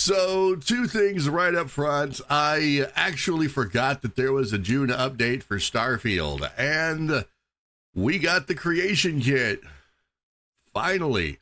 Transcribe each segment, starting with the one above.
So, two things right up front. I actually forgot that there was a June update for Starfield, and we got the creation kit. Finally.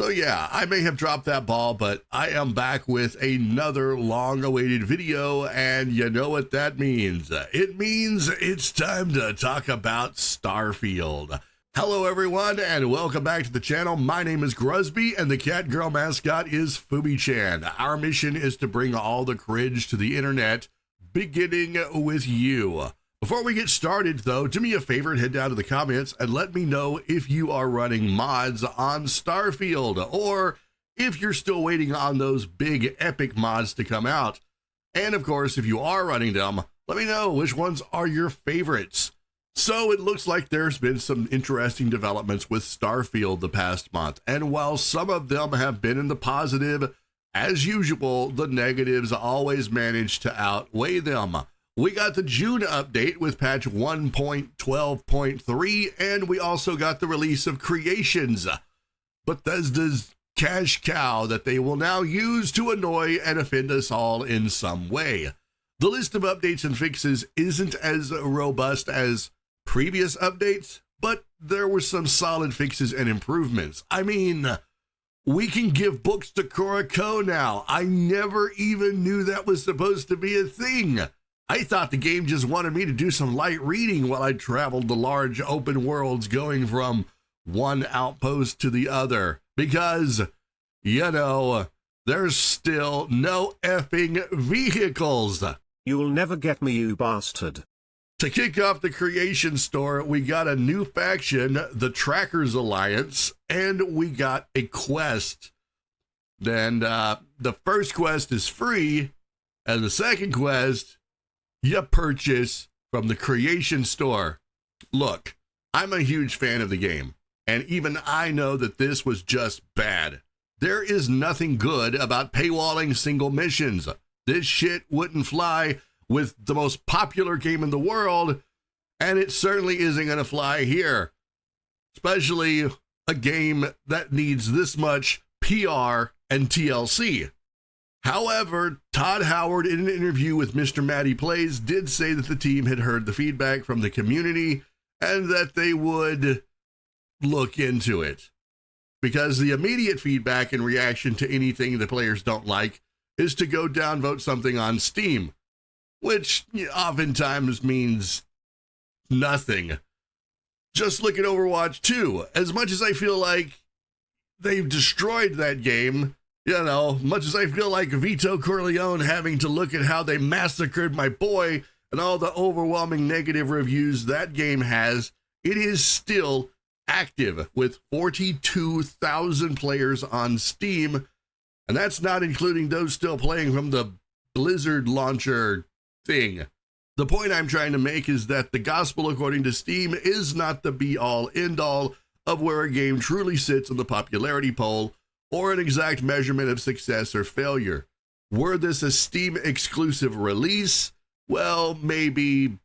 So yeah, I may have dropped that ball, but I am back with another long-awaited video, and you know what that means. It means it's time to talk about Starfield. Hello everyone, and welcome back to the channel. My name is Gruzbee, and the Catgirl mascot is Fumi-chan. Our mission is to bring all the cringe to the internet, beginning with you. Before we get started, though, do me a favor and head down to the comments and let me know if you are running mods on Starfield, or if you're still waiting on those big epic mods to come out. And of course, if you are running them, let me know which ones are your favorites. So it looks like there's been some interesting developments with Starfield the past month, and while some of them have been in the positive, as usual, the negatives always manage to outweigh them. We got the June update with patch 1.12.3, and we also got the release of Creations, Bethesda's cash cow that they will now use to annoy and offend us all in some way. The list of updates and fixes isn't as robust as previous updates, but there were some solid fixes and improvements. I mean, we can give books to Koroko now. I never even knew that was supposed to be a thing. I thought the game just wanted me to do some light reading while I traveled the large open worlds going from one outpost to the other, because, you know, there's still no effing vehicles. You'll never get me, you bastard. To kick off the creation store, we got a new faction, the Trackers Alliance, and we got a quest. Then the first quest is free, and the second quest you purchase from the creation store. Look, I'm a huge fan of the game, and even I know that this was just bad. There is nothing good about paywalling single missions. This shit wouldn't fly with the most popular game in the world, and it certainly isn't going to fly here, especially a game that needs this much PR and TLC. However, Todd Howard, in an interview with Mr. Matty Plays, did say that the team had heard the feedback from the community and that they would look into it. Because the immediate feedback in reaction to anything the players don't like is to go downvote something on Steam, which oftentimes means nothing. Just look at Overwatch 2. As much as I feel like they've destroyed that game, you know, much as I feel like Vito Corleone having to look at how they massacred my boy and all the overwhelming negative reviews that game has, it is still active with 42,000 players on Steam, and that's not including those still playing from the Blizzard launcher thing. The point I'm trying to make is that the gospel according to Steam is not the be-all, end-all of where a game truly sits on the popularity poll, or an exact measurement of success or failure. Were this a Steam exclusive release? Well, maybe,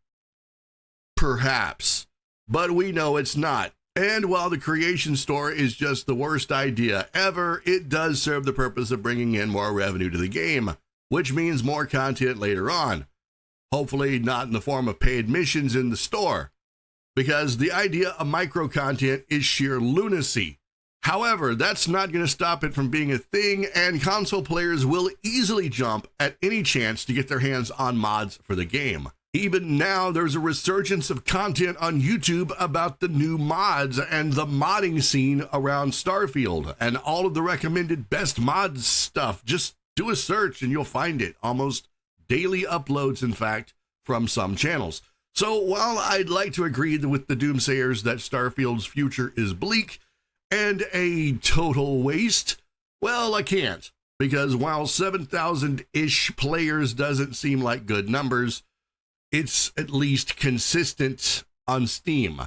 perhaps, but we know it's not. And while the creation store is just the worst idea ever, it does serve the purpose of bringing in more revenue to the game, which means more content later on. Hopefully not in the form of paid missions in the store, because the idea of micro content is sheer lunacy. However, that's not going to stop it from being a thing, and console players will easily jump at any chance to get their hands on mods for the game. Even now, there's a resurgence of content on YouTube about the new mods and the modding scene around Starfield, and all of the recommended best mods stuff. Just do a search and you'll find it. Almost daily uploads, in fact, from some channels. So while I'd like to agree with the doomsayers that Starfield's future is bleak and a total waste, well, I can't, because while 7,000-ish players doesn't seem like good numbers, it's at least consistent on Steam.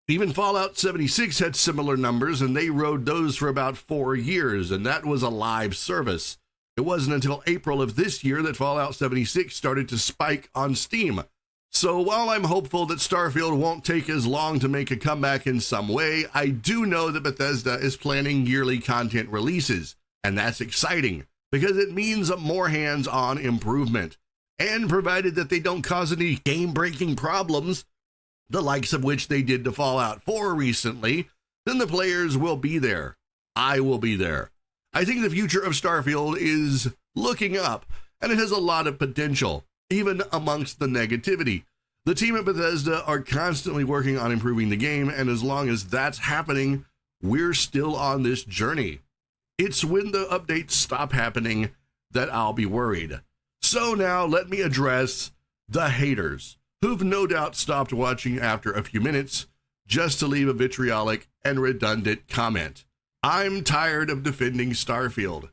Even Fallout 76 had similar numbers, and they rode those for about 4 years, and that was a live service. It wasn't until April of this year that Fallout 76 started to spike on Steam. So while I'm hopeful that Starfield won't take as long to make a comeback in some way, I do know that Bethesda is planning yearly content releases, and that's exciting. because it means more hands-on improvement. And provided that they don't cause any game-breaking problems, the likes of which they did to Fallout 4 recently, then the players will be there. I will be there. I think the future of Starfield is looking up, and it has a lot of potential, even amongst the negativity. The team at Bethesda are constantly working on improving the game, and as long as that's happening, we're still on this journey. It's when the updates stop happening that I'll be worried. So now let me address the haters, who've no doubt stopped watching after a few minutes just to leave a vitriolic and redundant comment. I'm tired of defending Starfield.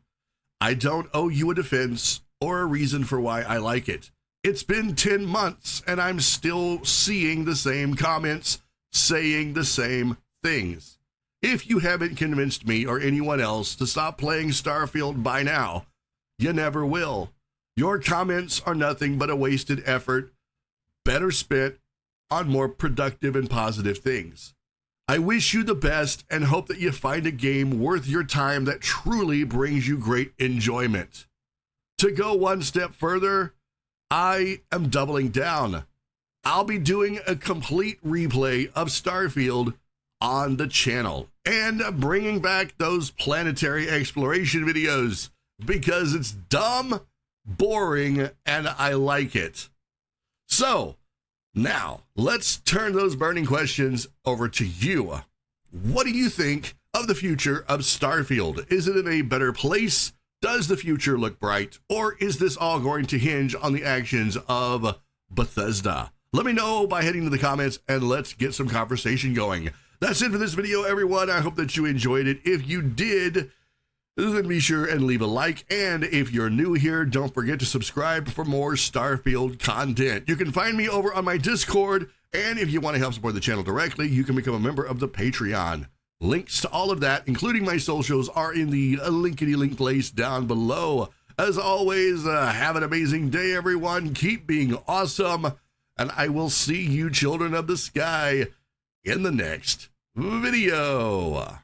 I don't owe you a defense or a reason for why I like it. It's been 10 months and I'm still seeing the same comments, saying the same things. If you haven't convinced me or anyone else to stop playing Starfield by now, you never will. Your comments are nothing but a wasted effort, better spent on more productive and positive things. I wish you the best and hope that you find a game worth your time that truly brings you great enjoyment. To go one step further, I am doubling down. I'll be doing a complete replay of Starfield on the channel and bringing back those planetary exploration videos because it's dumb, boring, and I like it. So, now let's turn those burning questions over to you. What do you think of the future of Starfield? Is it in a better place? Does the future look bright? Or is this all going to hinge on the actions of Bethesda? Let me know by heading to the comments and let's get some conversation going. That's it for this video, everyone. I hope that you enjoyed it. If you did, then be sure and leave a like. And if you're new here, don't forget to subscribe for more Starfield content. You can find me over on my Discord. And if you want to help support the channel directly, you can become a member of the Patreon. Links to all of that, including my socials, are in the linkity-link place down below. As always, have an amazing day, everyone. Keep being awesome. And I will see you, children of the sky, in the next video.